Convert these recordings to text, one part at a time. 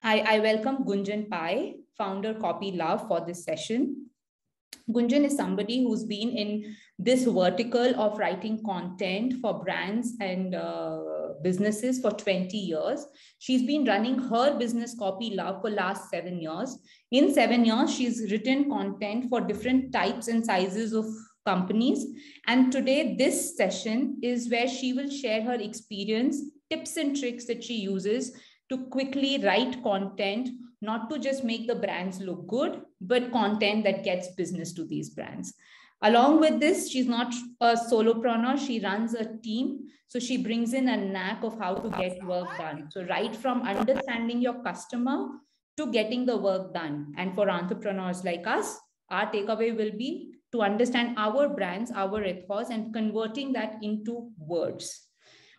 I welcome Gunjan Pai, founder CopyLove, for this session. Gunjan is somebody who's been in this vertical of writing content for brands and businesses for 20 years. She's been running her business CopyLove for last 7 years. In 7 years, she's written content for different types and sizes of companies. And today, this session is where she will share her experience, tips and tricks that she uses to quickly write content, not to just make the brands look good, but content that gets business to these brands. Along with this, she's not a solopreneur, she runs a team. So she brings in a knack of how to get work done. So right from understanding your customer to getting the work done. And for entrepreneurs like us, our takeaway will be to understand our brands, our ethos, and converting that into words.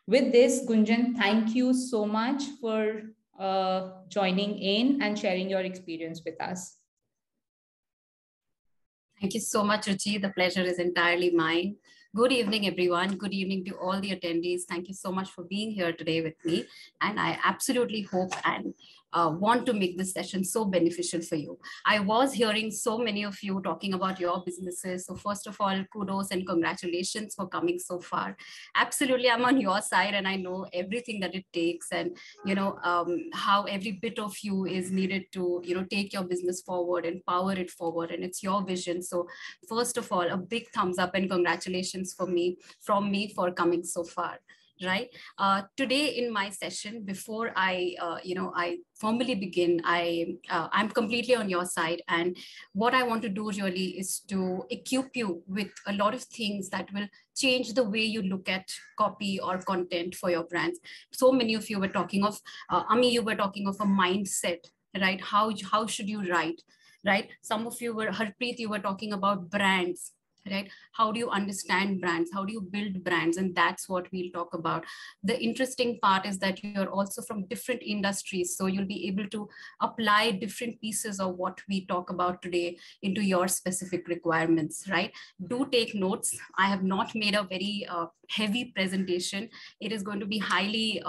With this, Gunjan, thank you so much for joining in and sharing your experience with us. Thank you so much, Ruchi. The pleasure is entirely mine. Good evening, everyone. Good evening to all the attendees. Thank you so much for being here today with me. And I absolutely hope and want to make this session so beneficial for you. I was hearing so many of you talking about your businesses. So first of all, kudos and congratulations for coming so far. Absolutely, I'm on your side and I know everything that it takes and, how every bit of you is needed to, take your business forward and power it forward. And it's your vision. So first of all, a big thumbs up and congratulations from me for coming so far. Right. Today in my session, before I formally begin, I'm completely on your side. And what I want to do really is to equip you with a lot of things that will change the way you look at copy or content for your brands. So many of you were talking of, Ami, you were talking of a mindset, right? How should you write, right? Some of you were, Harpreet, you were talking about brands. Right? How do you understand brands? How do you build brands? And that's what we'll talk about. The interesting part is that you're also from different industries. So you'll be able to apply different pieces of what we talk about today into your specific requirements, right? Do take notes. I have not made a very heavy presentation. It is going to be highly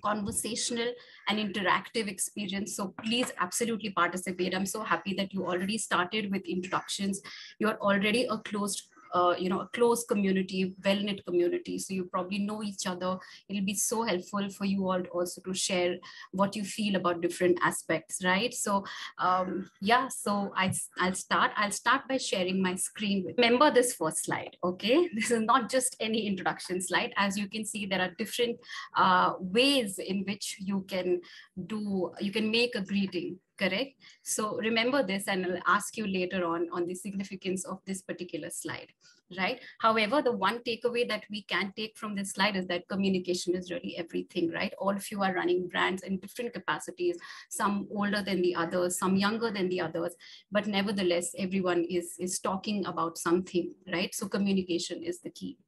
conversational and interactive experience. So please absolutely participate. I'm so happy that you already started with introductions. You're already a close community, well-knit community. So you probably know each other. It'll be so helpful for you all also to share what you feel about different aspects, right? So so I'll start by sharing my screen. Remember this first slide, okay? This is not just any introduction slide. As you can see, there are different ways in which you can make a greeting. Correct. So remember this, and I'll ask you later on the significance of this particular slide, right? However, the one takeaway that we can take from this slide is that communication is really everything, right? All of you are running brands in different capacities, some older than the others, some younger than the others, but nevertheless, everyone is talking about something, right? So communication is the key.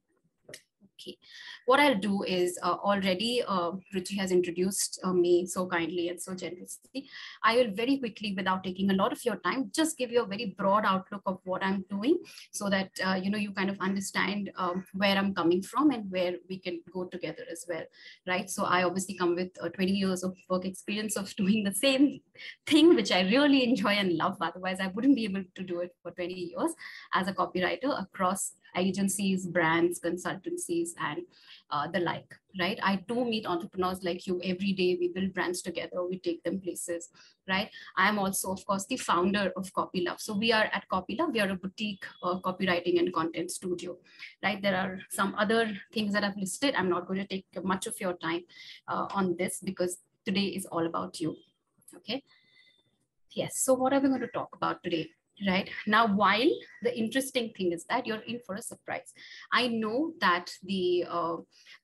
Okay, what I'll do is already Ruchi has introduced me so kindly and so generously. I will very quickly, without taking a lot of your time, just give you a very broad outlook of what I'm doing so that, you kind of understand where I'm coming from and where we can go together as well, right? So I obviously come with 20 years of work experience of doing the same thing, which I really enjoy and love. Otherwise, I wouldn't be able to do it for 20 years as a copywriter across agencies, brands, consultancies, and the like, right? I do meet entrepreneurs like you every day. We build brands together. We take them places, right? I am also, of course, the founder of CopyLove. So we are at CopyLove. We are a boutique copywriting and content studio, right? There are some other things that I've listed. I'm not going to take much of your time on this because today is all about you, okay? Yes, so what are we going to talk about today? Right now, while the interesting thing is that you're in for a surprise. I know that the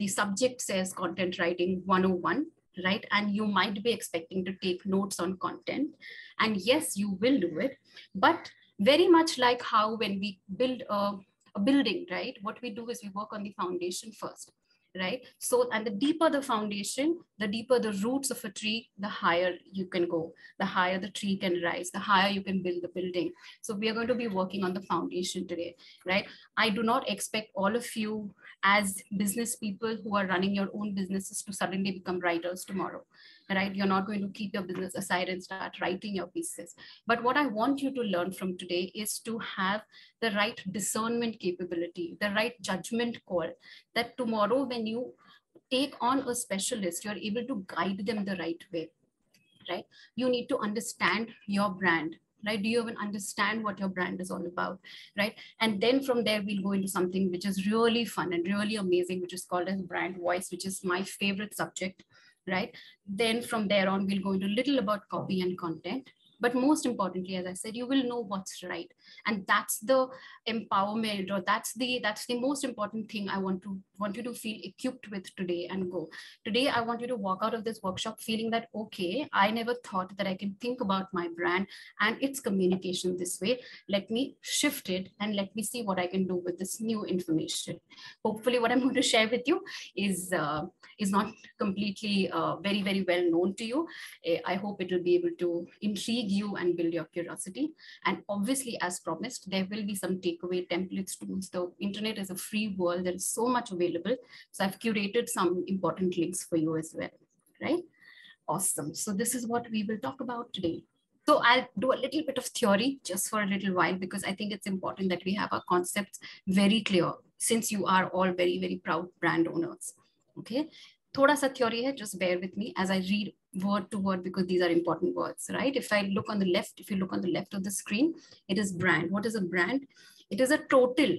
subject says content writing 101, right? And you might be expecting to take notes on content. And yes, you will do it. But very much like how when we build a building, right? What we do is we work on the foundation first. Right? So, and the deeper the foundation, the deeper the roots of a tree, the higher you can go, the higher the tree can rise, the higher you can build the building. So we are going to be working on the foundation today, right? I do not expect all of you as business people who are running your own businesses to suddenly become writers tomorrow, right? You're not going to keep your business aside and start writing your pieces. But what I want you to learn from today is to have the right discernment capability, the right judgment call, that tomorrow when you take on a specialist, you're able to guide them the right way, right? You need to understand your brand, right? Do you even understand what your brand is all about, right? And then from there, we'll go into something which is really fun and really amazing, which is called as brand voice, which is my favorite subject, right? Then from there on, we'll go into a little about copy and content. But most importantly, as I said, you will know what's right. And that's the empowerment, or that's the most important thing I want you to feel equipped with today and go. Today, I want you to walk out of this workshop feeling that, okay, I never thought that I can think about my brand and its communication this way. Let me shift it and let me see what I can do with this new information. Hopefully, what I'm going to share with you is not completely very, very well known to you. I hope it will be able to intrigue you and build your curiosity. And obviously, as promised, there will be some takeaway templates, tools. The internet is a free world. There is so much available. So I've curated some important links for you as well, right? Awesome. So this is what we will talk about today. So I'll do a little bit of theory just for a little while, because I think it's important that we have our concepts very clear, since you are all very, very proud brand owners. Okay. Thoda sa theory hai, just bear with me as I read word to word, because these are important words, right? If I look on the left, if you look on the left of the screen, it is brand. What is a brand? It is a total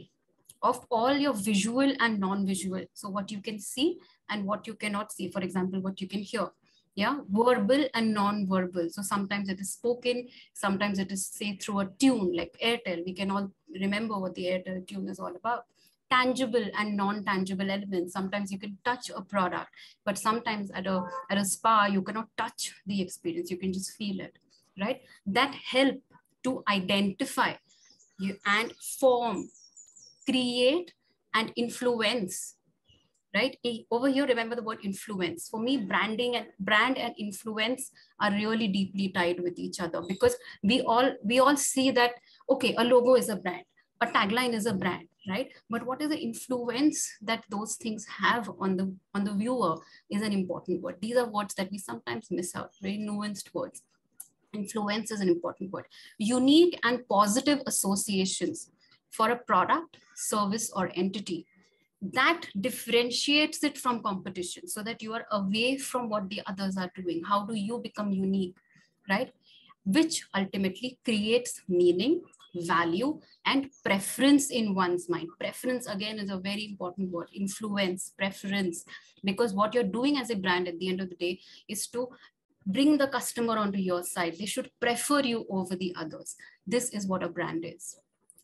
of all your visual and non-visual. So what you can see and what you cannot see. For example, what you can hear. Yeah, verbal and non-verbal. So sometimes it is spoken, sometimes it is say through a tune like Airtel. We can all remember what the Airtel tune is all about. Tangible and non-tangible elements. Sometimes you can touch a product, but sometimes at a spa, you cannot touch the experience. You can just feel it, right? That help to identify you and form, create, and influence, right? Over here, remember the word influence. For me, brand and influence are really deeply tied with each other, because we all see that, okay, a logo is a brand, a tagline is a brand, right? But what is the influence that those things have on the viewer is an important word. These are words that we sometimes miss out, very nuanced words. Influence is an important word. Unique and positive associations for a product, service, or entity that differentiates it from competition, so that you are away from what the others are doing. How do you become unique, right? Which ultimately creates meaning, value, and preference in one's mind. Preference, again, is a very important word. Influence, preference, because what you're doing as a brand at the end of the day is to bring the customer onto your side. They should prefer you over the others. This is what a brand is,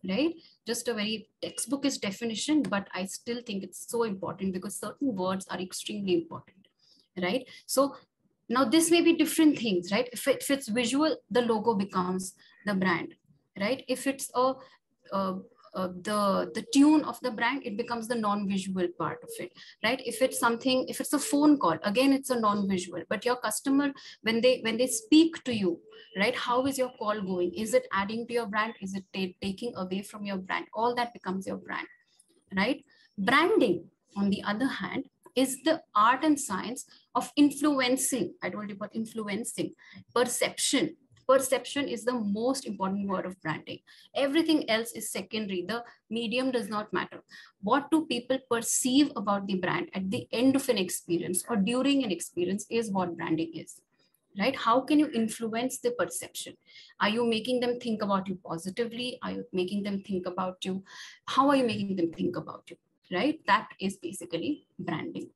right? Just a very textbookish definition, but I still think it's so important because certain words are extremely important, right? So now this may be different things, right? If it's visual, the logo becomes the brand, right? If it's the tune of the brand, it becomes the non-visual part of it, right? If it's a phone call, again, it's a non-visual. But your customer, when they speak to you, right, how is your call going? Is it adding to your brand? Is it taking away from your brand? All that becomes your brand, right? Branding, on the other hand, is the art and science of influencing. I told you about influencing. Perception. Perception is the most important word of branding. Everything else is secondary. The medium does not matter. What do people perceive about the brand at the end of an experience or during an experience is what branding is, right? How can you influence the perception? Are you making them think about you positively? Are you making them think about you? How are you making them think about you, right? That is basically branding.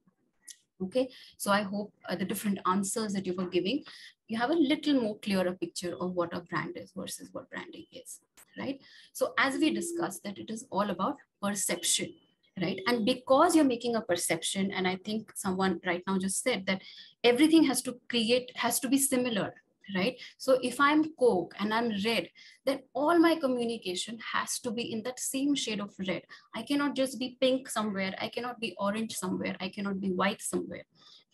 Okay, so I hope the different answers that you were giving, you have a little more clearer picture of what a brand is versus what branding is, right? So as we discussed, that it is all about perception, right? And because you're making a perception, and I think someone right now just said that everything has to be similar, right? So if I'm Coke and I'm red, then all my communication has to be in that same shade of red. I cannot just be pink somewhere. I cannot be orange somewhere. I cannot be white somewhere,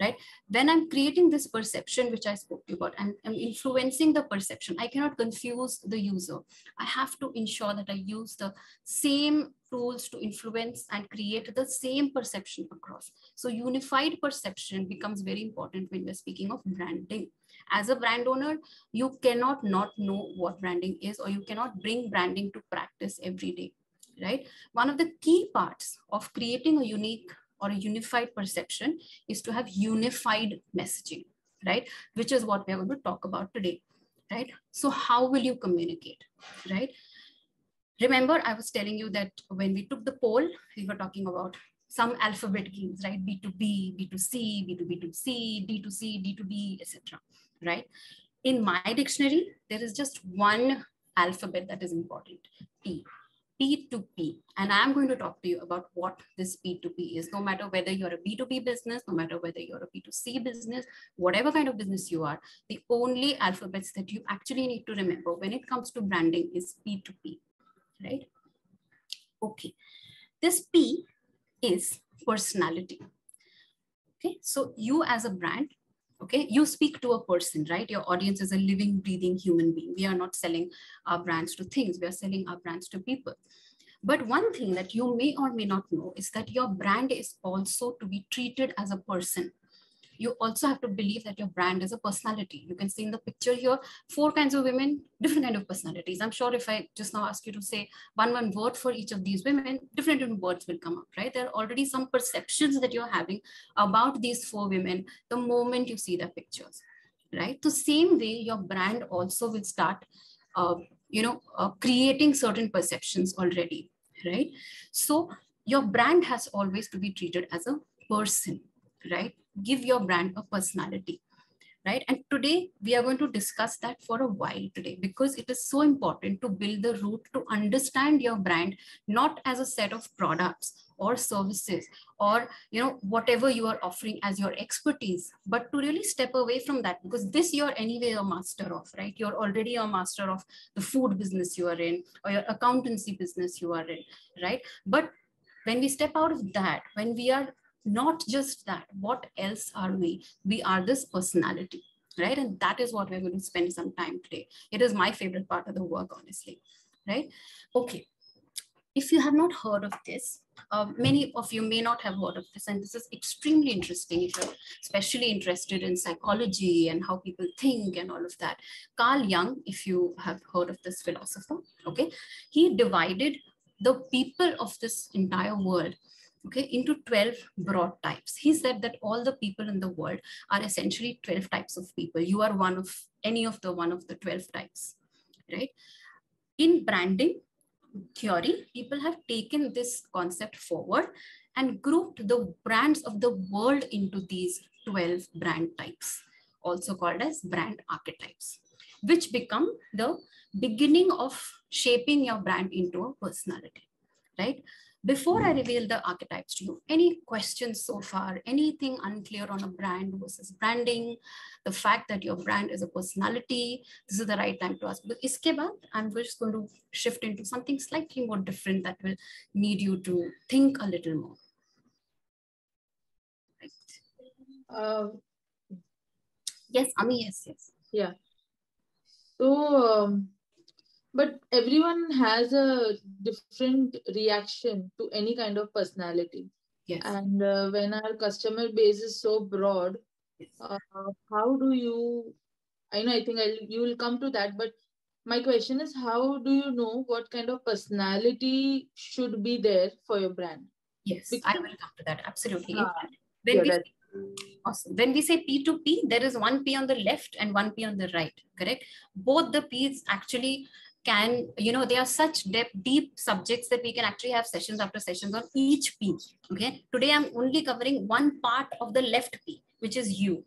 right? When I'm creating this perception, which I spoke to you about, and I'm influencing the perception, I cannot confuse the user. I have to ensure that I use the same tools to influence and create the same perception across. So unified perception becomes very important when we're speaking of branding. As a brand owner, you cannot not know what branding is, or you cannot bring branding to practice every day, right? One of the key parts of creating a unique or a unified perception is to have unified messaging, right? Which is what we're going to talk about today, right? So how will you communicate, right? Remember, I was telling you that when we took the poll, we were talking about some alphabet keys, right? B2B, B2C, B2B2C, D2C, D2D, etc., right? In my dictionary, there is just one alphabet that is important, P. P2P. And I'm going to talk to you about what this P2P is. No matter whether you're a B2B business, no matter whether you're a B2C business, whatever kind of business you are, the only alphabets that you actually need to remember when it comes to branding is P2P, right? Okay. This P is personality. Okay. So you as a brand, okay, you speak to a person, right? Your audience is a living, breathing human being. We are not selling our brands to things. We are selling our brands to people. But one thing that you may or may not know is that your brand is also to be treated as a person. You also have to believe that your brand is a personality. You can see in the picture here, 4 kinds of women, different kind of personalities. I'm sure if I just now ask you to say one word for each of these women, different words will come up, right? There are already some perceptions that you're having about these 4 women the moment you see their pictures, right? The same way, your brand also will start, creating certain perceptions already, right? So your brand has always to be treated as a person, right? Give your brand a personality, right? And today we are going to discuss that for a while today, because it is so important to build the root to understand your brand, not as a set of products or services or whatever you are offering as your expertise, but to really step away from that, because this you're anyway a master of, right? You're already a master of the food business you are in, or your accountancy business you are in, right? But when we step out of that, when we are not just that, what else are we? We are this personality, right? And that is what we're going to spend some time today. It is my favorite part of the work, honestly, right? Okay. If you have not heard of this, many of you may not have heard of this, and this is extremely interesting if you're especially interested in psychology and how people think and all of that. Carl Jung, if you have heard of this philosopher, okay, he divided the people of this entire world, okay, into 12 broad types. He said that all the people in the world are essentially 12 types of people. You are one of one of the 12 types, right? In branding theory, people have taken this concept forward and grouped the brands of the world into these 12 brand types, also called as brand archetypes, which become the beginning of shaping your brand into a personality, right? Before I reveal the archetypes to you, any questions so far? Anything unclear on a brand versus branding? The fact that your brand is a personality, this is the right time to ask. But iske baad, I'm just going to shift into something slightly more different that will need you to think a little more. Right. Yes, Ami, yes. Yeah. So, but everyone has a different reaction to any kind of personality. Yes. And when our customer base is so broad, yes. How do you, I think you will come to that, but my question is, how do you know what kind of personality should be there for your brand? Yes, because I will come to that. Absolutely. Awesome. When we say P2P, there is one P on the left and one P on the right, correct? Both the Ps actually can, they are such deep subjects that we can actually have sessions after sessions on each P, okay? Today, I'm only covering one part of the left P, which is you,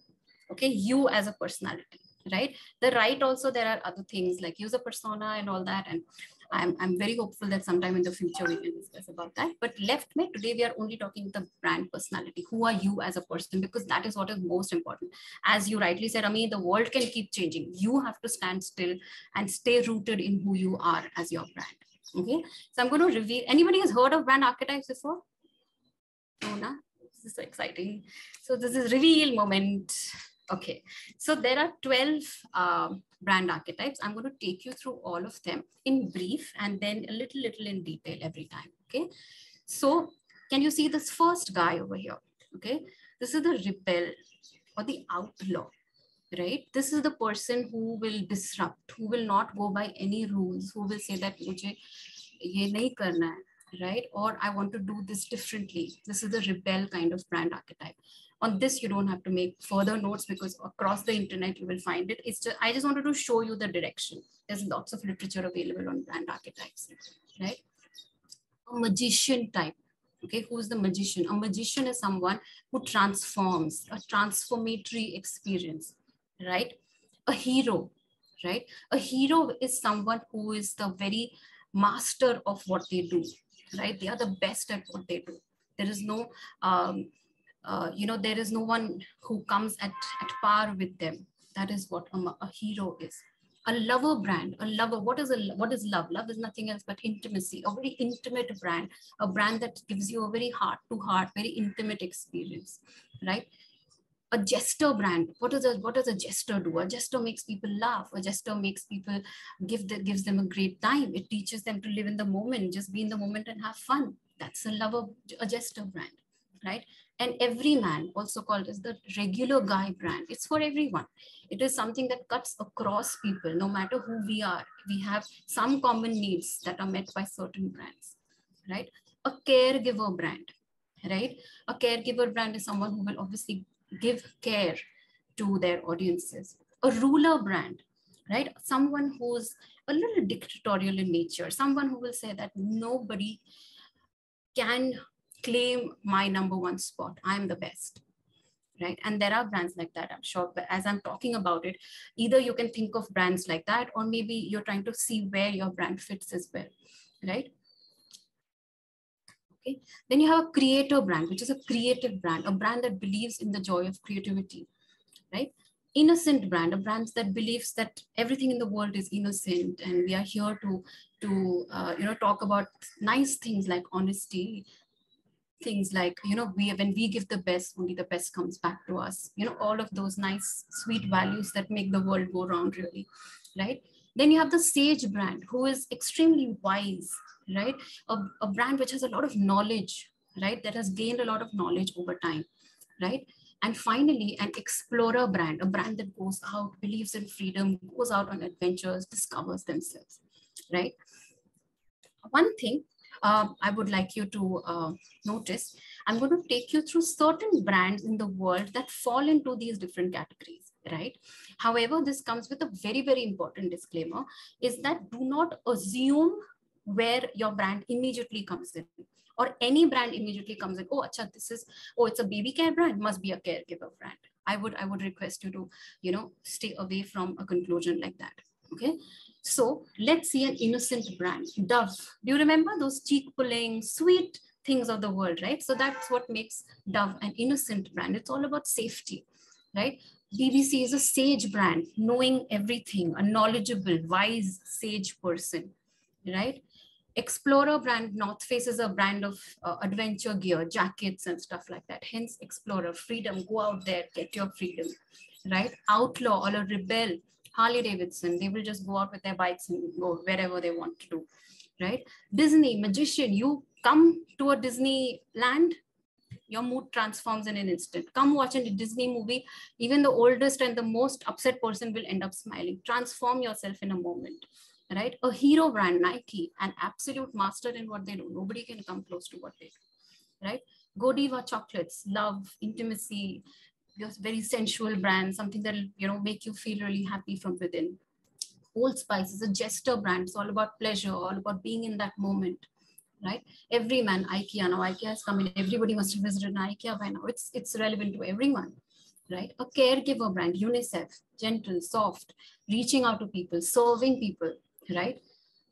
okay? You as a personality, right? The right also, there are other things like user persona and all that. And I'm very hopeful that sometime in the future we can discuss about that. But left me, today we are only talking the brand personality. Who are you as a person? Because that is what is most important. As you rightly said, Ami, the world can keep changing. You have to stand still and stay rooted in who you are as your brand. Okay. So I'm going to reveal, anybody has heard of brand archetypes before? No, nah? This is so exciting. So this is reveal moment. Okay, so there are 12 brand archetypes. I'm going to take you through all of them in brief and then a little in detail every time. Okay, so can you see this first guy over here? Okay, this is the rebel or the outlaw, right? This is the person who will disrupt, who will not go by any rules, who will say that mujhe ye nahi karna hai, right? Or I want to do this differently. This is the rebel kind of brand archetype. On this, you don't have to make further notes because across the internet, you will find it. It's just, I just wanted to show you the direction. There's lots of literature available on brand archetypes, right? A magician type. Okay, who's the magician? A magician is someone who transforms, a transformatory experience, right? A hero, right? A hero is someone who is the very master of what they do, right? They are the best at what they do. There is no, there is no one who comes at par with them. That is what a hero is. A lover brand, a lover. What is love? Love is nothing else but intimacy. A very intimate brand, a brand that gives you a very heart-to-heart, very intimate experience, right? A jester brand. What does a jester do? A jester makes people laugh. A jester makes people gives them a great time. It teaches them to live in the moment, just be in the moment and have fun. That's a jester brand, right? And everyman, also called as the regular guy brand. It's for everyone. It is something that cuts across people, no matter who we are. We have some common needs that are met by certain brands, right? A caregiver brand, right? A caregiver brand is someone who will obviously give care to their audiences. A ruler brand, right? Someone who's a little dictatorial in nature, someone who will say that nobody can claim my #1 spot. I'm the best, right? And there are brands like that, I'm sure. But as I'm talking about it, either you can think of brands like that, or maybe you're trying to see where your brand fits as well, right? Okay. Then you have a creator brand, which is a creative brand, a brand that believes in the joy of creativity, right? Innocent brand, a brand that believes that everything in the world is innocent, and we are here to talk about nice things like honesty, things like, when we give the best, only the best comes back to us. All of those nice, sweet values that make the world go round, really, right? Then you have the sage brand, who is extremely wise, right? A brand which has a lot of knowledge, right? That has gained a lot of knowledge over time, right? And finally, an explorer brand, a brand that goes out, believes in freedom, goes out on adventures, discovers themselves, right? One thing I would like you to notice, I'm going to take you through certain brands in the world that fall into these different categories, right? However, this comes with a very, very important disclaimer, is that do not assume where your brand immediately comes in, or any brand immediately comes in. Oh, acha, it's a baby care brand, must be a caregiver brand. I would request you to, stay away from a conclusion like that. Okay. So let's see an innocent brand, Dove. Do you remember those cheek pulling, sweet things of the world, right? So that's what makes Dove an innocent brand. It's all about safety, right? BBC is a sage brand, knowing everything, a knowledgeable, wise, sage person, right? Explorer brand, North Face is a brand of adventure gear, jackets and stuff like that. Hence Explorer, freedom, go out there, get your freedom, right? Outlaw or a rebel, Harley Davidson, they will just go out with their bikes and go wherever they want to do, right? Disney, magician, you come to a Disney land, your mood transforms in an instant. Come watch a Disney movie, even the oldest and the most upset person will end up smiling. Transform yourself in a moment, right? A hero brand, Nike, an absolute master in what they do. Nobody can come close to what they do, right? Godiva chocolates, love, intimacy, very sensual brand, something that will make you feel really happy from within. Old Spice is a jester brand. It's all about pleasure, all about being in that moment, right? Everyman, IKEA. Now IKEA has come in. Everybody must have visited an IKEA by now. It's relevant to everyone, right? A caregiver brand, UNICEF, gentle, soft, reaching out to people, serving people, right?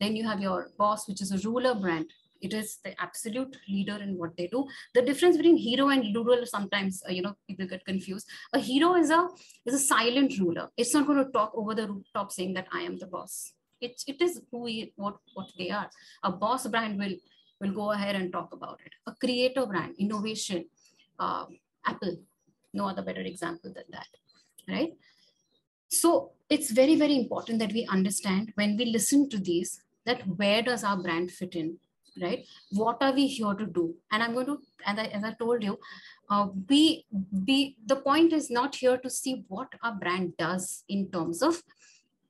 Then you have your Boss, which is a ruler brand. It is the absolute leader in what they do. The difference between hero and ruler, sometimes people get confused. A hero is a silent ruler. It's not going to talk over the rooftop saying that I am the boss. It is what they are. A boss brand will go ahead and talk about it. A creator brand, innovation, Apple, no other better example than that, right? So it's very, very important that we understand when we listen to these, that where does our brand fit in, right? What are we here to do? And I'm going to, as I told you, the point is not here to see what our brand does in terms of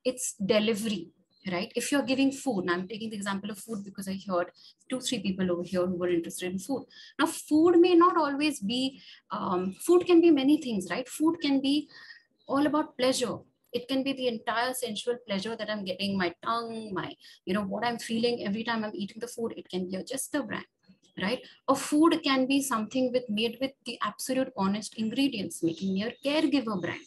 its delivery, right? If you're giving food, and I'm taking the example of food because I heard 2-3 people over here who were interested in food. Now, food may not always be, food can be many things, right? Food can be all about pleasure. It can be the entire sensual pleasure that I'm getting, my tongue, my, what I'm feeling every time I'm eating the food. It can be just a brand, right? A food can be something made with the absolute honest ingredients, making me a caregiver brand.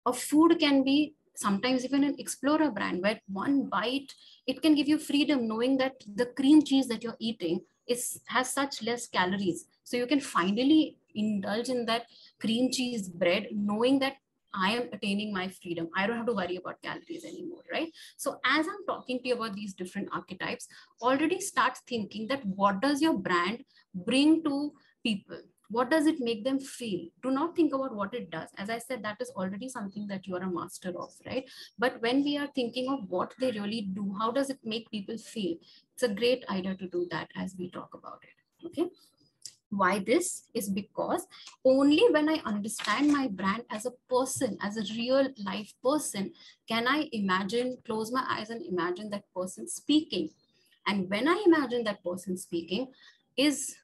A food can be sometimes even an explorer brand, where one bite, it can give you freedom, knowing that the cream cheese that you're eating has such less calories. So you can finally indulge in that cream cheese bread, knowing that I am attaining my freedom. I don't have to worry about calories anymore, right? So as I'm talking to you about these different archetypes, already start thinking that what does your brand bring to people? What does it make them feel? Do not think about what it does. As I said, that is already something that you are a master of, right? But when we are thinking of what they really do, how does it make people feel? It's a great idea to do that as we talk about it, okay? Why this is because only when I understand my brand as a person, as a real life person, can I imagine, close my eyes and imagine that person speaking. And when I imagine that person speaking, this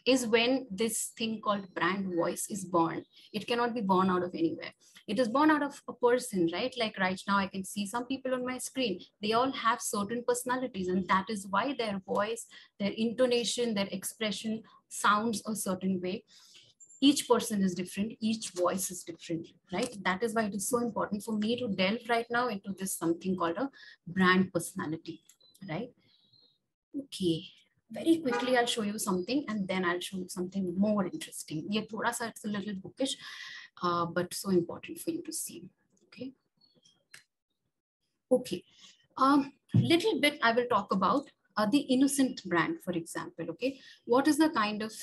is when this thing called brand voice is born. It cannot be born out of anywhere. It is born out of a person, right? Like right now, I can see some people on my screen. They all have certain personalities, and that is why their voice, their intonation, their expression sounds a certain way. Each person is different. Each voice is different, right? That is why it is so important for me to delve right now into this something called a brand personality, right? Okay. Very quickly, I'll show you something, and then I'll show you something more interesting. Yeah, thoda sa, it's a little bookish, but so important for you to see. Okay. Okay. Little bit I will talk about the innocent brand, for example. Okay. What is the kind of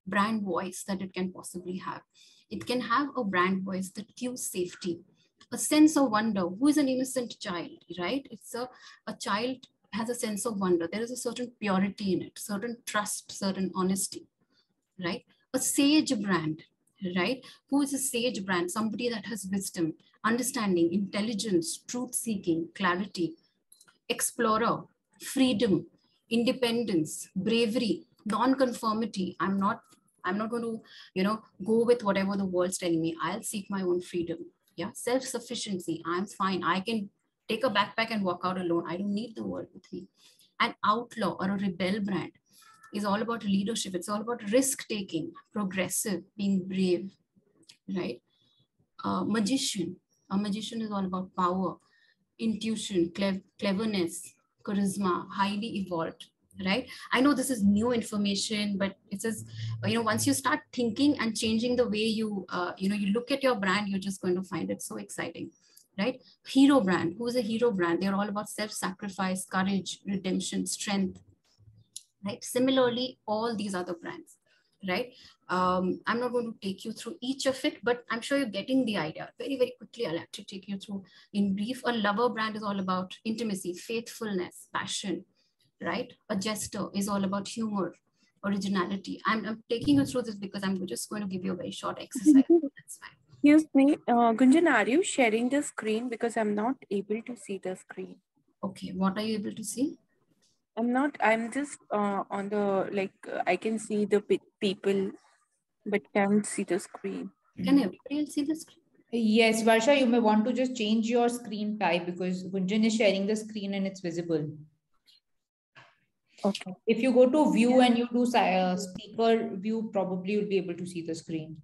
brand voice that it can possibly have? It can have a brand voice that gives safety, a sense of wonder. Who is an innocent child, right? It's a child has a sense of wonder. There is a certain purity in it, certain trust, certain honesty, right? A sage brand, right? Who is a sage brand? Somebody that has wisdom, understanding, intelligence, truth-seeking, clarity, explorer, freedom, independence, bravery, non-conformity. I'm not going to, go with whatever the world's telling me. I'll seek my own freedom. Yeah, self-sufficiency. I'm fine. I can take a backpack and walk out alone. I don't need the world with me. An outlaw or a rebel brand is all about leadership. It's all about risk-taking, progressive, being brave, right? Magician. A magician is all about power, intuition, cleverness, charisma, highly evolved, right? I know this is new information, but it says, once you start thinking and changing the way you look at your brand, you're just going to find it so exciting, right? Hero brand. Who is a hero brand? They're all about self-sacrifice, courage, redemption, strength, right? Similarly, all these other brands, right? I'm not going to take you through each of it, but I'm sure you're getting the idea. Very, very quickly, I'll actually take you through in brief. A lover brand is all about intimacy, faithfulness, passion, right? A jester is all about humor, originality. I'm taking you through this because I'm just going to give you a very short exercise. That's fine. Excuse me, Gunjan, are you sharing the screen? Because I'm not able to see the screen. Okay, what are you able to see? I'm just on the, I can see the people, but can't see the screen. Can everybody else see the screen? Yes, Varsha, you may want to just change your screen type because Gunjan is sharing the screen and it's visible. Okay. If you go to view and you do speaker view, probably you'll be able to see the screen.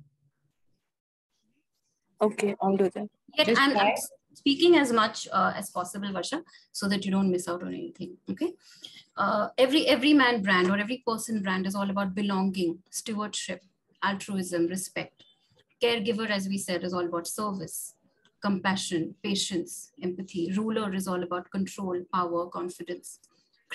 Okay, I'll do that. Yet I'm speaking as much as possible, Varsha, so that you don't miss out on anything. Okay. Every man brand or every person brand is all about belonging, stewardship, altruism, respect. Caregiver, as we said, is all about service, compassion, patience, empathy. Ruler is all about control, power, confidence.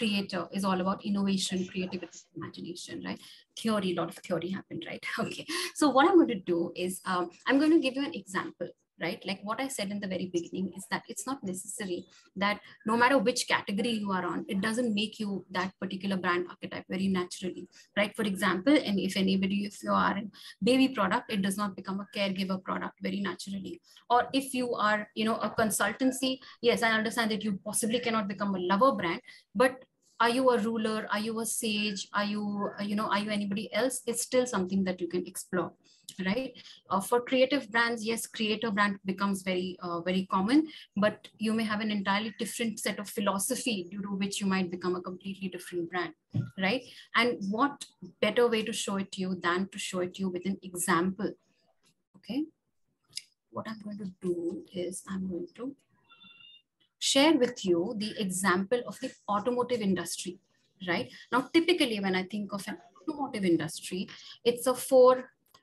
creator is all about innovation, creativity, imagination, right? Theory, a lot of theory happened, right? Okay. So what I'm going to do is I'm going to give you an example, right? Like what I said in the very beginning is that it's not necessary that no matter which category you are on, it doesn't make you that particular brand archetype very naturally, right? For example, and if you are in baby product, it does not become a caregiver product very naturally. Or if you are, a consultancy, yes, I understand that you possibly cannot become a lover brand, but are you a ruler? Are you a sage? Are you, are you anybody else? It's still something that you can explore, right? For creative brands, yes, creator brand becomes very, very common, but you may have an entirely different set of philosophy due to which you might become a completely different brand, right? And what better way to show it to you than to show it to you with an example, okay? What I'm going to do is I'm going to share with you the example of the automotive industry, right? Now, typically when I think of an automotive industry, it's a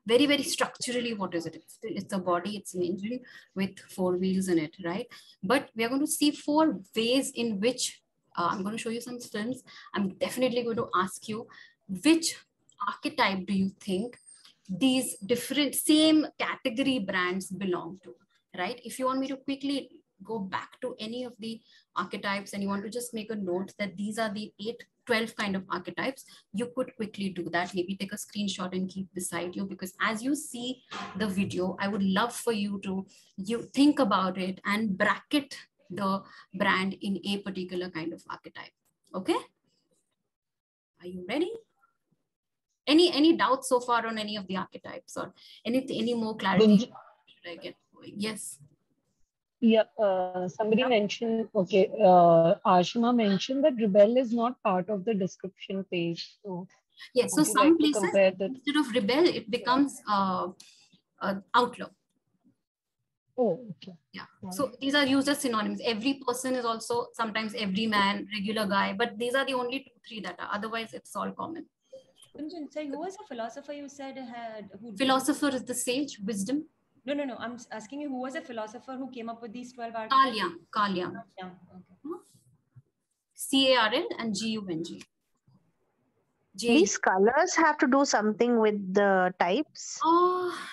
very, very structurally, what is it? It's a body, it's an engine with 4 wheels in it, right? But we are going to see 4 ways in which I'm going to show you some films. I'm definitely going to ask you, which archetype do you think these different same category brands belong to, right? If you want me to quickly go back to any of the archetypes and you want to just make a note that these are the 12 kind of archetypes, you could quickly do that. Maybe take a screenshot and keep beside you, because as you see the video, I would love for you to think about it and bracket the brand in a particular kind of archetype. Okay? Are you ready? Any doubts so far on any of the archetypes, or any more clarity should I get going? Yes. Yeah, somebody mentioned, okay, Ashima mentioned that rebel is not part of the description page. So, yes, so some like places, instead of rebel, it becomes outlaw. Oh, okay. Yeah, so these are used as synonyms. Every person is also sometimes every man, regular guy, but these are the only 2, 3 that are. Otherwise, it's all common. Gunjan, sorry, who was a philosopher you said had? Philosopher is the sage, wisdom. No. I'm asking you, who was a philosopher who came up with these 12 archetypes? Carl Jung. Okay. C-A-R-L and G-U-N-G. These colors have to do something with the types?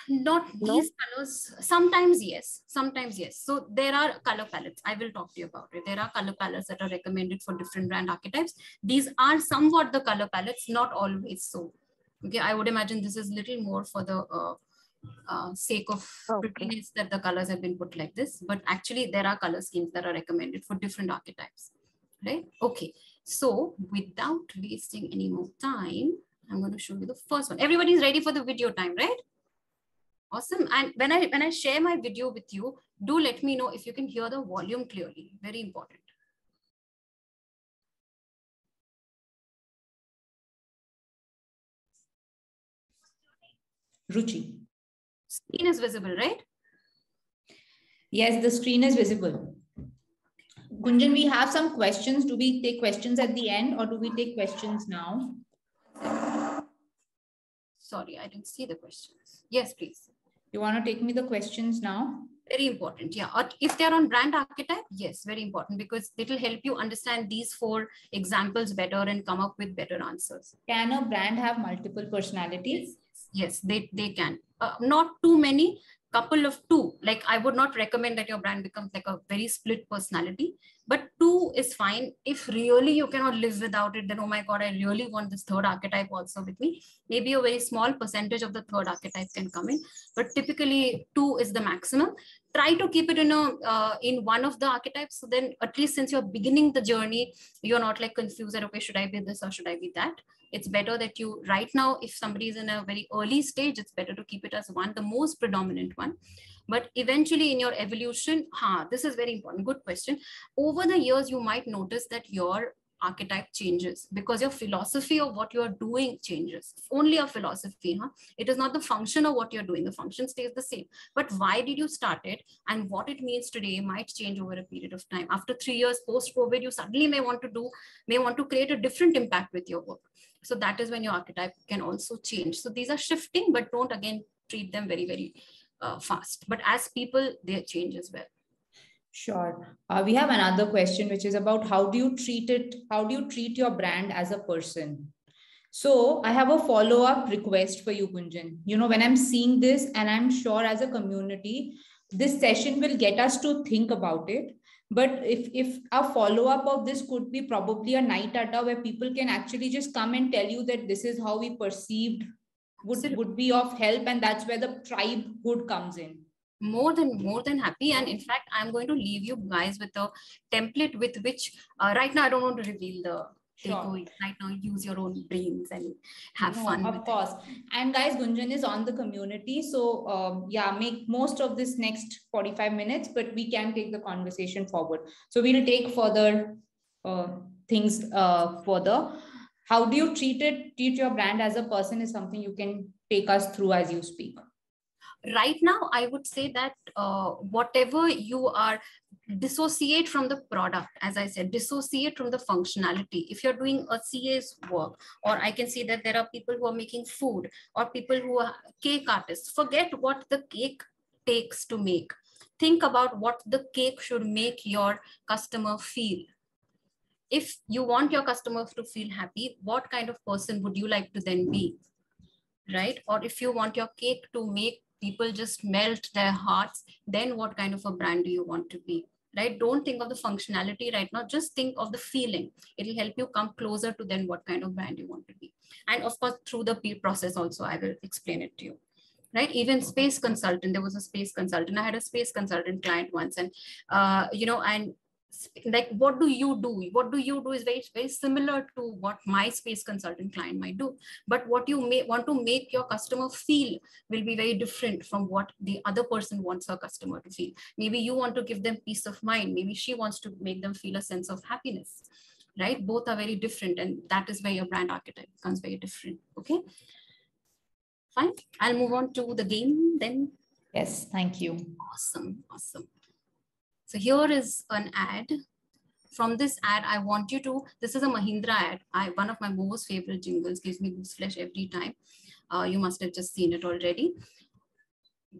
Not these colors. Sometimes yes. Sometimes yes. So there are color palettes. I will talk to you about it. There are color palettes that are recommended for different brand archetypes. These are somewhat the color palettes, not always so. Okay, I would imagine this is little more for the sake of prettiness that the colors have been put like this. But actually, there are color schemes that are recommended for different archetypes. Right? Okay. So without wasting any more time, I'm going to show you the first one. Everybody's ready for the video time, right? Awesome. And when I share my video with you, do let me know if you can hear the volume clearly. Very important. Ruchi. Screen is visible, right? Yes, the screen is visible. Gunjan, we have some questions. Do we take questions at the end or do we take questions now? Sorry, I didn't see the questions. Yes, please. You want to take me the questions now? Very important, yeah. Or if they're on brand archetype, yes, very important, because it will help you understand these 4 examples better and come up with better answers. Can a brand have multiple personalities? Yes, they can. Not too many, couple of 2. Like I would not recommend that your brand becomes like a very split personality, but 2 is fine. If really you cannot live without it, then oh my God, I really want this 3rd archetype also with me. Maybe a very small percentage of the 3rd archetype can come in, but typically 2 is the maximum. Try to keep it in one of the archetypes. So then at least since you're beginning the journey, you're not like confused that, okay, should I be this or should I be that? It's better that you right now, if somebody is in a very early stage, it's better to keep it as one, the most predominant one. But eventually in your evolution, this is very important. Good question. Over the years, you might notice that your archetype changes because your philosophy of what you are doing changes. Only a philosophy. It is not the function of what you're doing. The function stays the same. But why did you start it and what it means today might change over a period of time. After 3 years post-COVID, you suddenly may want to create a different impact with your work. So that is when your archetype can also change. So these are shifting, but don't again treat them very, very fast. But as people, they change as well. Sure. We have another question, which is about how do you treat it? How do you treat your brand as a person? So I have a follow-up request for you, Gunjan. You know, when I'm seeing this, and I'm sure as a community, this session will get us to think about it. But if a follow-up of this could be probably a night atta where people can actually just come and tell you that this is how we perceived would be of help, and that's where the tribehood comes in. More than happy. And in fact, I'm going to leave you guys with a template with which right now I don't want to reveal the takeaway. Right now, use your own brains and have fun. Of course. And guys, Gunjan is on the community. So yeah, make most of this next 45 minutes, but we can take the conversation forward. So we'll take further things further. How do you treat your brand as a person is something you can take us through as you speak. Right now, I would say that whatever you are, dissociate from the product. As I said, dissociate from the functionality. If you're doing a CA's work, or I can say that there are people who are making food, or people who are cake artists, forget what the cake takes to make. Think about what the cake should make your customer feel. If you want your customers to feel happy, what kind of person would you like to then be? Right? Or if you want your cake to make people just melt their hearts, then what kind of a brand do you want to be? Right? Don't think of the functionality right now, just think of the feeling. It'll help you come closer to then what kind of brand you want to be. And of course, through the process also, I will explain it to you. Right? Even space consultant, there was a space consultant. I had a space consultant client once, and and like, what do you do? What do you do is very, very similar to what my space consultant client might do. But what you may want to make your customer feel will be very different from what the other person wants her customer to feel. Maybe you want to give them peace of mind. Maybe she wants to make them feel a sense of happiness, right? Both are very different. And that is where your brand archetype becomes very different. Okay. Fine. I'll move on to the game then. Yes. Thank you. Awesome. Awesome. So here is an ad. From this ad, I want you to, this is a Mahindra ad. One of my most favorite jingles, gives me gooseflesh every time. You must have just seen it already.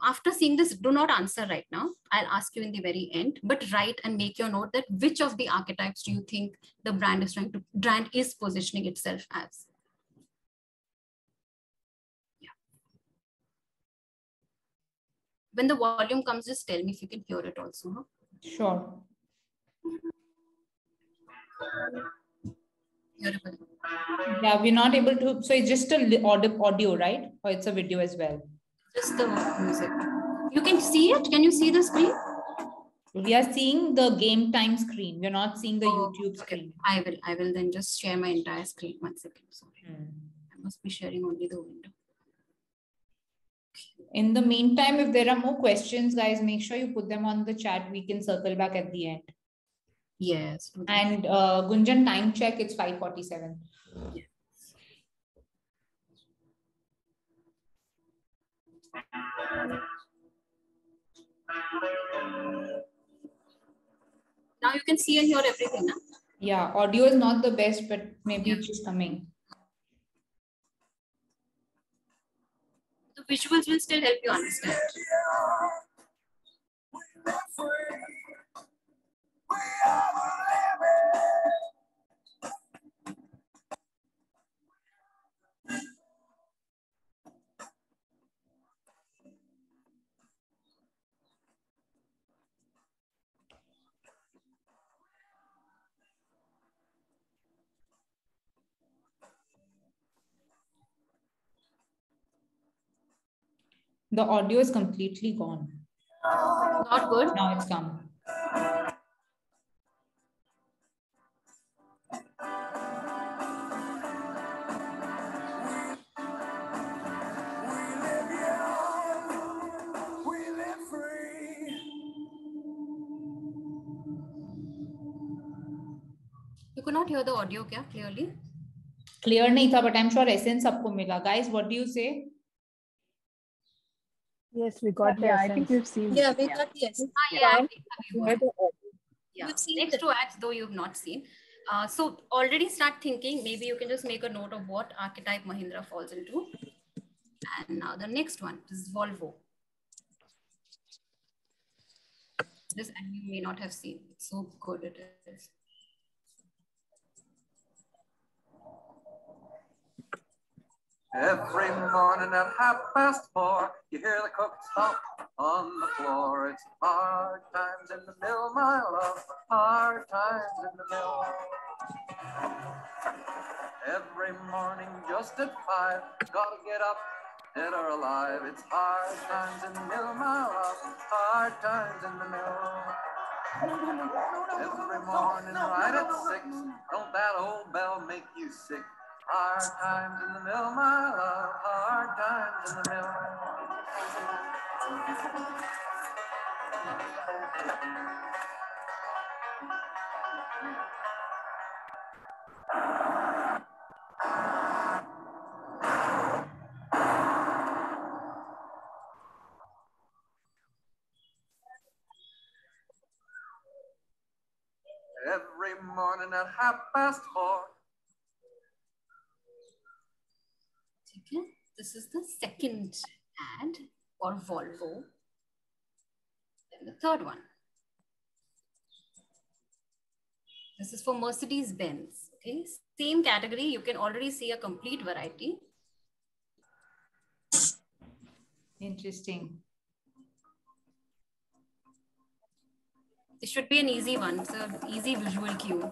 After seeing this, do not answer right now. I'll ask you in the very end, but write and make your note that which of the archetypes do you think the brand is positioning itself as? Yeah. When the volume comes, just tell me if you can hear it also. Huh? Sure. Yeah, we're not able to. So it's just a audio, right? Or it's a video as well? Just the music. You can see it? Can you see the screen? We are seeing the game time screen. We're not seeing the YouTube screen. Okay. I will then just share my entire screen. 1 second. Sorry. I must be sharing only the window. In the meantime, if there are more questions, guys, make sure you put them on the chat. We can circle back at the end. Yes. And Gunjan, time check, it's 5:47. Yes. Now you can see and hear everything. Huh? Yeah, audio is not the best, but maybe it's just coming. The visuals will still help you understand. The audio is completely gone. Not good. Now it's come. You could not hear the audio clearly? Clear nahi tha, but I'm sure essence sabko mila. Guys, what do you say? Yes, we got the essence. I think we've seen. Yeah, we got the essence. Yeah. Next to ads, though you've not seen. So already start thinking. Maybe you can just make a note of what archetype Mahindra falls into. And now the next one is Volvo. this and you may not have seen. It's so good it is. Every morning at 4:30, you hear the cook stomp on the floor. It's hard times in the mill, my love, hard times in the mill. Every morning just at 5, gotta get up, dead or alive. It's hard times in the mill, my love, hard times in the mill. Every morning right at 6, don't that old bell make you sick? Hard times in the mill, my love, hard times in the mill. Every morning at 4:30. Okay. This is the second ad for Volvo. Then the third one. This is for Mercedes-Benz. Okay, same category. You can already see a complete variety. Interesting. This should be an easy one. It's an easy visual cue.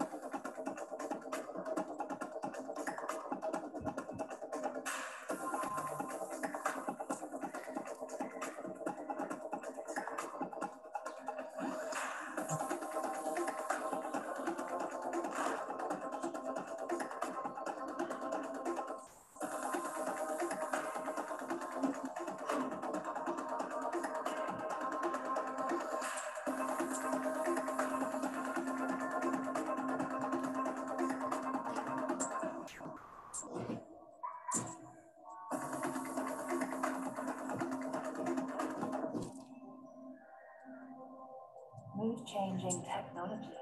Mood-changing technology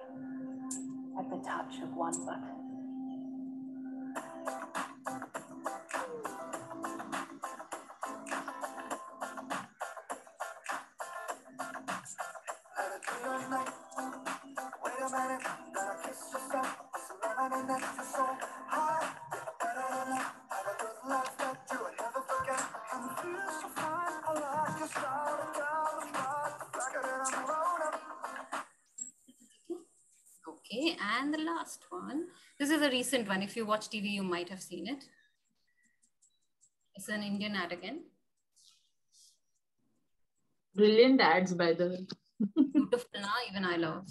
at the touch of one button. Okay, and the last one. This is a recent one. If you watch TV, you might have seen it. It's an Indian ad again. Brilliant ads, by the way. Beautiful, na? Even I love.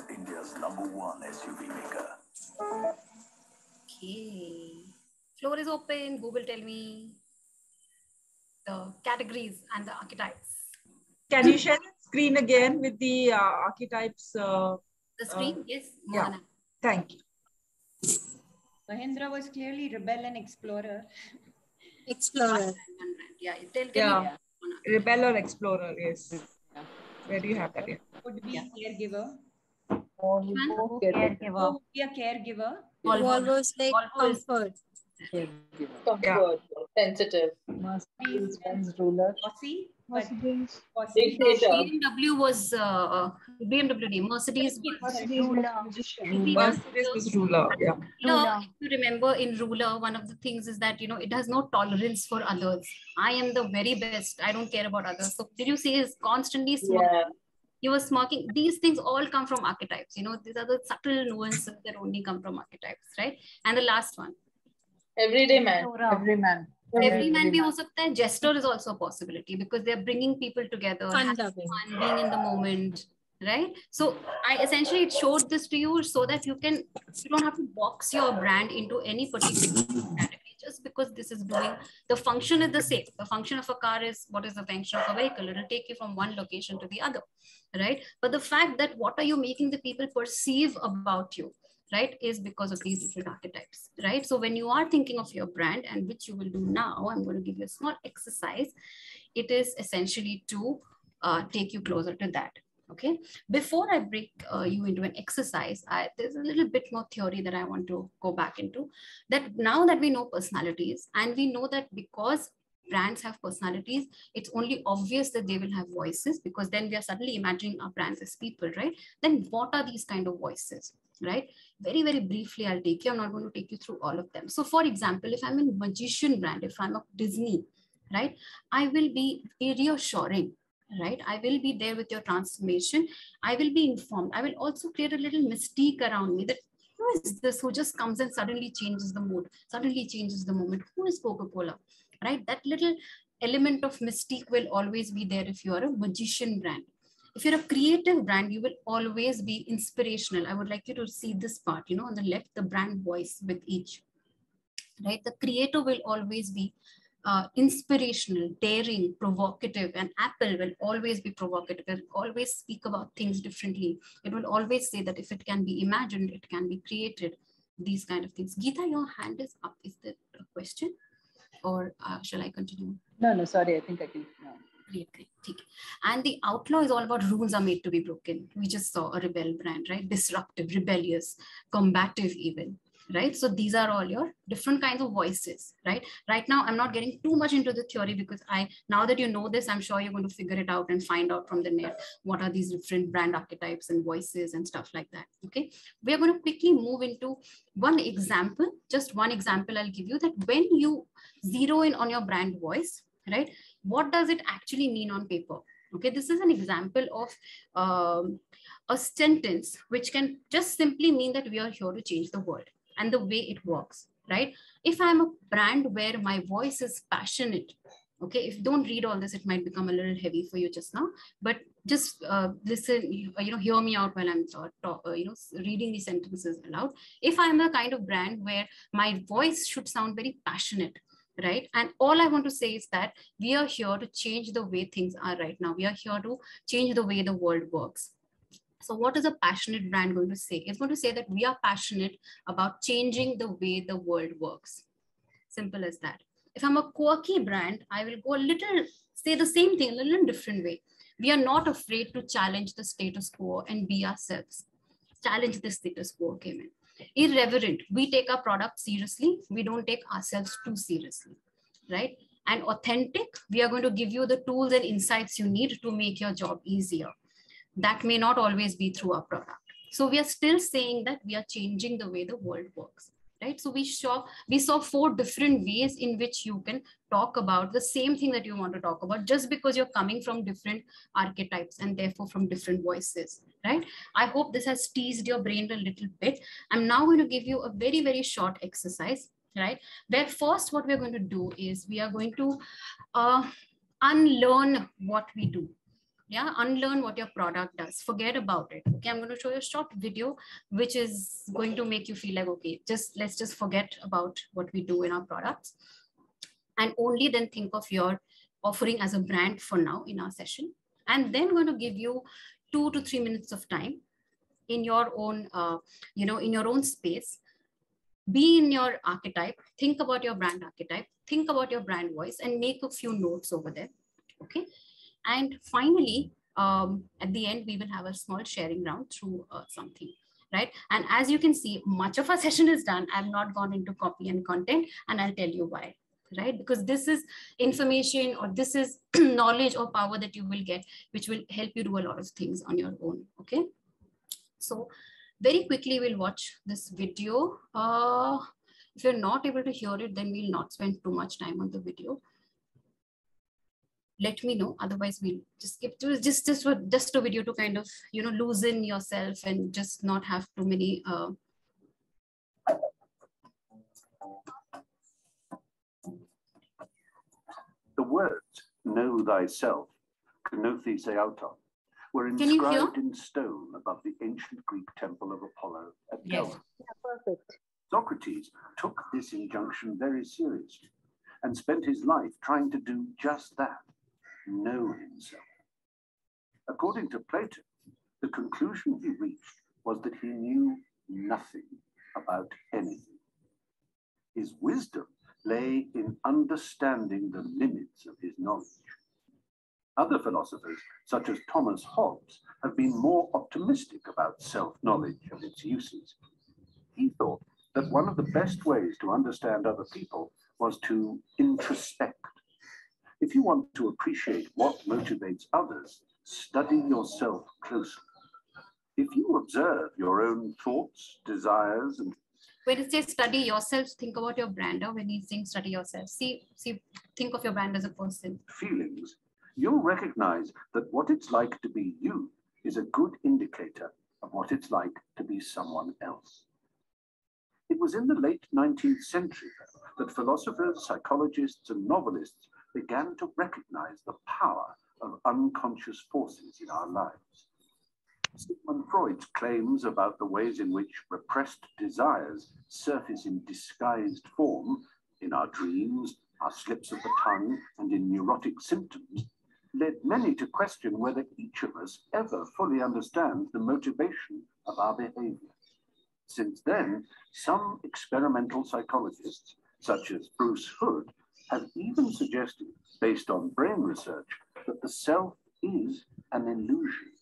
India's #1 SUV maker. Okay. Floor is open. Google, tell me the categories and the archetypes. Can you share the screen again with the archetypes? The screen? Yes. Yeah. Thank you. Mahendra was clearly rebel and explorer. Explorer. Yeah. Yeah. Rebel or explorer, yes. Where do you have that? Yeah. Would be caregiver. Caregiver. Would be a caregiver. Volvo is like comfort. Comfort, sensitive. Mercedes-Benz ruler. Bossy. Mercedes. BMW was BMW. Mercedes was ruler. Yeah. If you remember in ruler, one of the things is that it has no tolerance for others. I am the very best. I don't care about others. So did you see he's constantly smirking? Yeah. He was smirking. These things all come from archetypes. These are the subtle nuances that only come from archetypes, right? And the last one. Everyday man. Everyman. Everyman bhi ho sakta hai. Jester is also a possibility because they're bringing people together, having fun, being in the moment. right? So I essentially showed this to you so that you don't have to box your brand into any particular category just because this is doing, the function is the same. The function of a car is what is the function of a vehicle. It'll take you from one location to the other, right? But the fact that what are you making the people perceive about you, right, is because of these different archetypes, right? So when you are thinking of your brand, and which you will do now, I'm going to give you a small exercise. It is essentially to take you closer to that. Okay, before I break you into an exercise, there's a little bit more theory that I want to go back into. That now that we know personalities, and we know that because brands have personalities, it's only obvious that they will have voices, because then we are suddenly imagining our brands as people, right? Then what are these kind of voices, right? Very, very briefly, I'll take you. I'm not going to take you through all of them. So for example, if I'm a magician brand, if I'm a Disney, right, I will be reassuring, right? I will be there with your transformation. I will be informed. I will also create a little mystique around me, that who is this who just comes and suddenly changes the mood, suddenly changes the moment? Who is Coca-Cola, right? That little element of mystique will always be there if you are a magician brand. If you're a creative brand, you will always be inspirational. I would like you to see this part, you know, on the left, the brand voice with each, right? The creator will always be inspirational, daring, provocative, and Apple will always be provocative. It will always speak about things differently. It will always say that if it can be imagined, it can be created, these kind of things. Geeta, your hand is up. Is there a question, or shall I continue? No, sorry, I think I can. No. Great. And the outlaw is all about rules are made to be broken. We just saw a rebel brand, right? Disruptive, rebellious, combative even, right? So these are all your different kinds of voices, right? Right now, I'm not getting too much into the theory because now that you know this, I'm sure you're going to figure it out and find out from the net what are these different brand archetypes and voices and stuff like that, okay? We are going to quickly move into one example, just one example I'll give you, that when you zero in on your brand voice, right, what does it actually mean on paper? Okay, this is an example of a sentence which can just simply mean that we are here to change the world and the way it works, right? If I'm a brand where my voice is passionate, okay, if don't read all this, it might become a little heavy for you just now, but just listen, hear me out while I'm reading these sentences aloud. If I'm a kind of brand where my voice should sound very passionate, right? And all I want to say is that we are here to change the way things are right now. We are here to change the way the world works. So what is a passionate brand going to say? It's going to say that we are passionate about changing the way the world works. Simple as that. If I'm a quirky brand, I will go say the same thing, a little different way. We are not afraid to challenge the status quo and be ourselves. Challenge the status quo came in. Irreverent, we take our product seriously. We don't take ourselves too seriously, right? And authentic, we are going to give you the tools and insights you need to make your job easier. That may not always be through our product. So we are still saying that we are changing the way the world works, right? So we saw 4 different ways in which you can talk about the same thing that you want to talk about, just because you're coming from different archetypes and therefore from different voices, right? I hope this has teased your brain a little bit. I'm now going to give you a very, very short exercise, right? Where first what we're going to do is we are going to unlearn what we do. Yeah, unlearn what your product does. Forget about it. Okay, I'm going to show you a short video, which is going to make you feel like, okay, let's just forget about what we do in our products, and only then think of your offering as a brand for now in our session. And then going to give you 2 to 3 minutes of time in your own, in your own space. Be in your archetype. Think about your brand archetype. Think about your brand voice and make a few notes over there. Okay. And finally, at the end, we will have a small sharing round through something, right? And as you can see, much of our session is done. I've not gone into copy and content, and I'll tell you why, right? Because this is information, or this is knowledge or power that you will get, which will help you do a lot of things on your own, okay? So very quickly, we'll watch this video. If you're not able to hear it, then we'll not spend too much time on the video. Let me know. Otherwise, we'll just skip to just a video to kind of, loosen yourself and just not have too many. The words "know thyself," Kenothi Seauta, were Can you hear? inscribed in stone above the ancient Greek temple of Apollo at Delphi. Yeah, perfect. Socrates took this injunction very seriously and spent his life trying to do just that, know himself. According to Plato, the conclusion he reached was that he knew nothing about anything. His wisdom lay in understanding the limits of his knowledge. Other philosophers, such as Thomas Hobbes, have been more optimistic about self-knowledge and its uses. He thought that one of the best ways to understand other people was to introspect. If you want to appreciate what motivates others, study yourself closely. If you observe your own thoughts, desires, and When it says study yourself, think about your brand. Or when he's saying study yourself, think of your brand as a person. feelings, you'll recognize that what it's like to be you is a good indicator of what it's like to be someone else. It was in the late 19th century that philosophers, psychologists, and novelists began to recognize the power of unconscious forces in our lives. Sigmund Freud's claims about the ways in which repressed desires surface in disguised form in our dreams, our slips of the tongue, and in neurotic symptoms led many to question whether each of us ever fully understands the motivation of our behavior. Since then, some experimental psychologists, such as Bruce Hood, have even suggested, based on brain research, that the self is an illusion.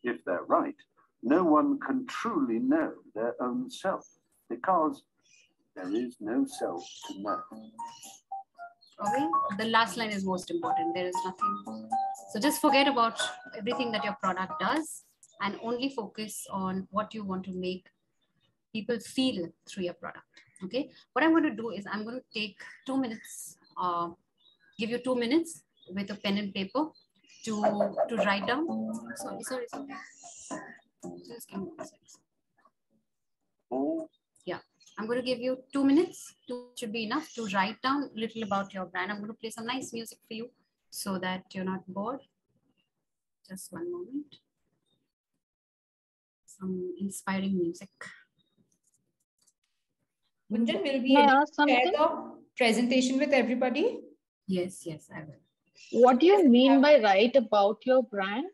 If they're right, no one can truly know their own self, because there is no self to know. Okay, the last line is most important. There is nothing. So just forget about everything that your product does and only focus on what you want to make people feel through your product. Okay, what I'm going to do is I'm going to take 2 minutes, give you 2 minutes with a pen and paper to write down. Sorry. Just give me 1 second. Yeah, I'm going to give you 2 minutes. Should be enough to write down a little about your brand. I'm going to play some nice music for you so that you're not bored. Just one moment. Some inspiring music. Gunjan, will we share the presentation with everybody? Yes, I will. What do you mean by write about your brand?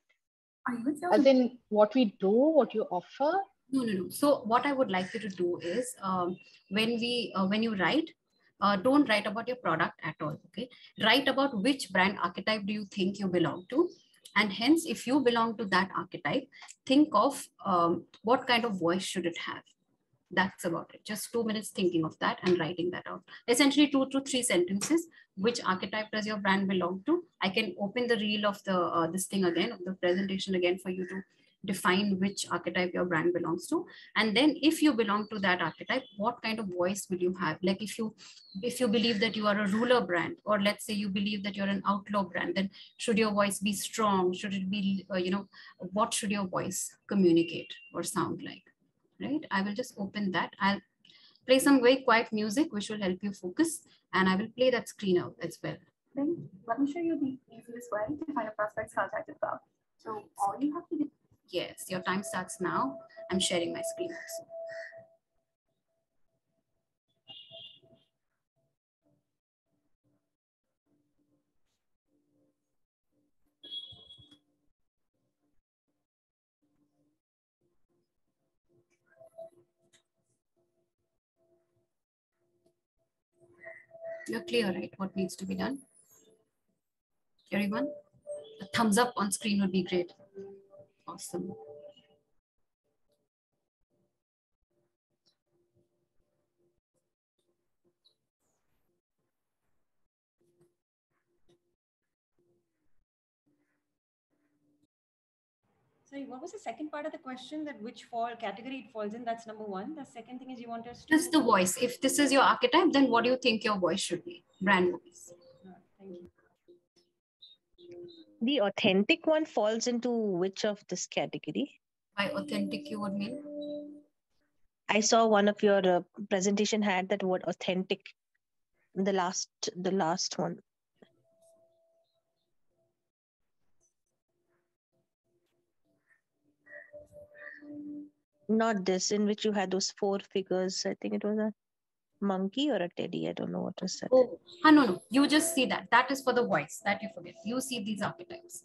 As in what we do, what you offer? No. So what I would like you to do is when you write, don't write about your product at all. Okay, write about which brand archetype do you think you belong to, and hence if you belong to that archetype, think of what kind of voice should it have. That's about it. Just 2 minutes thinking of that and writing that out. Essentially 2 to 3 sentences. Which archetype does your brand belong to? I can open the reel of the this thing again, of the presentation again, for you to define which archetype your brand belongs to. And then if you belong to that archetype, what kind of voice will you have? Like if you believe that you are a ruler brand, or let's say you believe that you're an outlaw brand, then should your voice be strong? Should it be, what should your voice communicate or sound like? Right? I will just open that. I'll play some very quiet music, which will help you focus. And I will play that screen out as well. Then let me show you the easiest way to find a prospect's contact info. So all you have to do. Yes, your time starts now. I'm sharing my screen also. You're clear, right? What needs to be done? Everyone? A thumbs up on screen would be great. Awesome. Sorry, what was the second part of the question? That which category it falls in? That's number one. The second thing is you want us to... Just the voice. If this is your archetype, then what do you think your voice should be? Brand voice. Thank you. The authentic one falls into which of this category? By authentic, you would mean? I saw one of your presentation had that word authentic. The last one. Not this, in which you had those 4 figures. I think it was a monkey or a teddy. I don't know what was that. Oh, no. You just see that. That is for the voice. That you forget. You see these archetypes.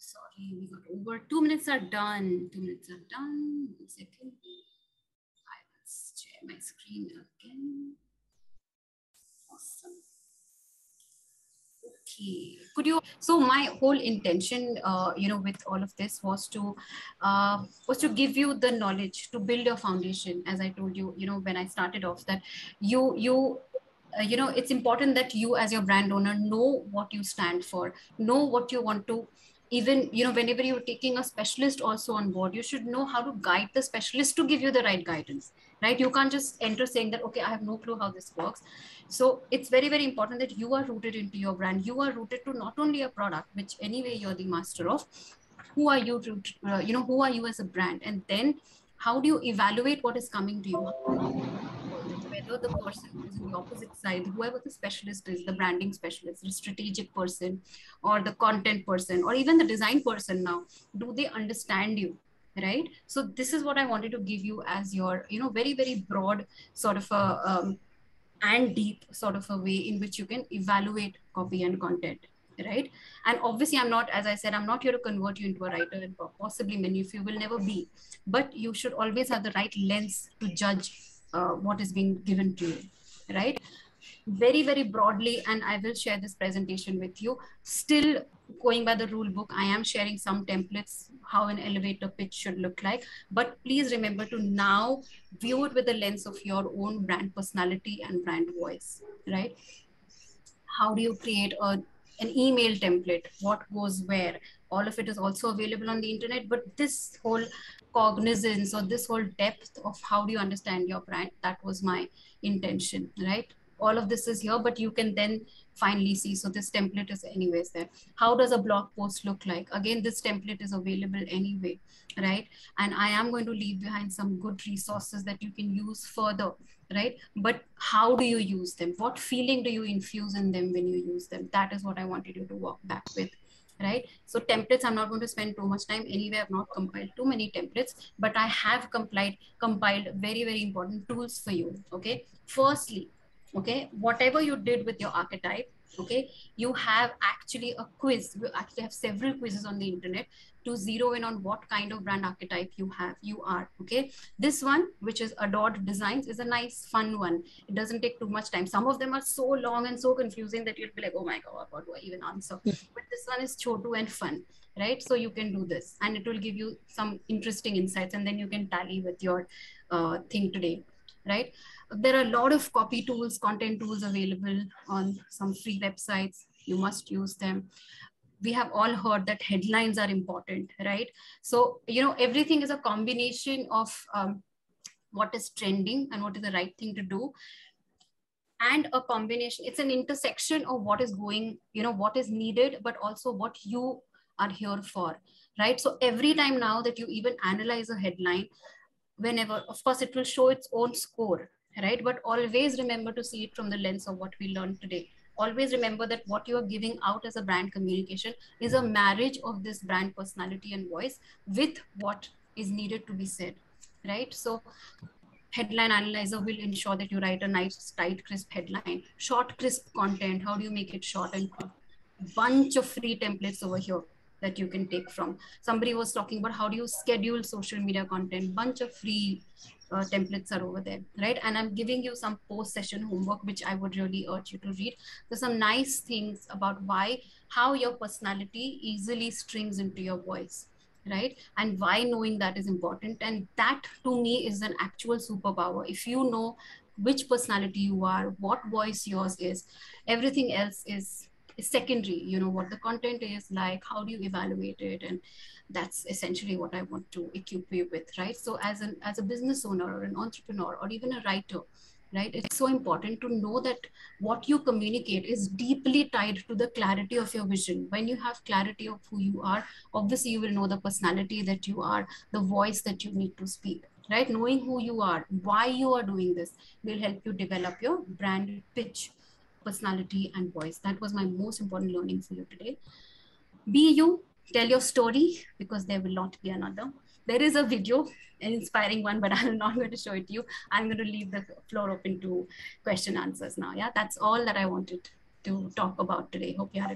Sorry, we got over. 2 minutes are done. 2 minutes are done. 1 second. I will share my screen again. Awesome. Okay. Could you? So my whole intention, with all of this was to give you the knowledge to build your foundation. As I told you, when I started off, that it's important that you as your brand owner know what you stand for, know what you want to. Even whenever you're taking a specialist also on board, you should know how to guide the specialist to give you the right guidance, right? You can't just enter saying that, okay, I have no clue how this works. So it's very, very important that you are rooted into your brand. You are rooted to not only a product, which anyway you're the master of. Who are you to, who are you as a brand? And then how do you evaluate what is coming to you? Whether the person who is in the opposite side, whoever the specialist is, the branding specialist, the strategic person, or the content person, or even the design person now, do they understand you? Right? So this is what I wanted to give you as your, very, very broad sort of a and deep sort of a way in which you can evaluate copy and content, right? And obviously I'm not, as I said, I'm not here to convert you into a writer, and possibly many of you will never be, but you should always have the right lens to judge what is being given to you, right? Very, very broadly, and I will share this presentation with you. Still going by the rule book, I am sharing some templates, how an elevator pitch should look like. But please remember to now view it with the lens of your own brand personality and brand voice, right? How do you create an email template? What goes where? All of it is also available on the internet, but this whole cognizance or this whole depth of how do you understand your brand, that was my intention, right? All of this is here, but you can then finally see. So this template is anyways there. How does a blog post look like? Again, this template is available anyway, right? And I am going to leave behind some good resources that you can use further, right? But how do you use them? What feeling do you infuse in them when you use them? That is what I wanted you to walk back with, right? So templates, I'm not going to spend too much time. Anyway, I've not compiled too many templates, but I have compiled very, very important tools for you, okay? Firstly, okay, whatever you did with your archetype, okay, you have actually a quiz. You actually have several quizzes on the internet to zero in on what kind of brand archetype you are, okay? This one, which is Adored Designs, is a nice, fun one. It doesn't take too much time. Some of them are so long and so confusing that you'll be like, oh my God, what do I even answer? But this one is chotu and fun, right? So you can do this and it will give you some interesting insights, and then you can tally with your thing today, right? There are a lot of copy tools, content tools available on some free websites. You must use them. We have all heard that headlines are important, right? So, everything is a combination of what is trending and what is the right thing to do, and a combination. It's an intersection of what is going, what is needed, but also what you are here for, right? So every time now that you even analyze a headline, whenever, of course, it will show its own score, right? But always remember to see it from the lens of what we learned today. Always remember that what you are giving out as a brand communication is a marriage of this brand personality and voice with what is needed to be said, right? So Headline analyzer will ensure that you write a nice, tight, crisp headline. Short, crisp content. How do you make it short and quick? Bunch of free templates over here that you can take from. Somebody was talking about how do you schedule social media content. Bunch of free templates are over there, right? And I'm giving you some post-session homework, which I would really urge you to read. There's some nice things about how your personality easily strings into your voice, right? And why knowing that is important. And that to me is an actual superpower. If you know which personality you are, what voice yours is, everything else is secondary. You know what the content is like, how do you evaluate it, and that's essentially what I want to equip you with, right? So as a business owner or an entrepreneur or even a writer, right, it's so important to know that what you communicate is deeply tied to the clarity of your vision. When you have clarity of who you are, obviously you will know the personality that you are, the voice that you need to speak, right? Knowing who you are, why you are doing this, will help you develop your brand pitch, personality and voice. That was my most important learning for you today. Be you, tell your story, because there will not be another. There is a video, an inspiring one, but I'm not going to show it to you. I'm going to leave the floor open to question answers now. Yeah, that's all that I wanted to talk about today. Hope you had a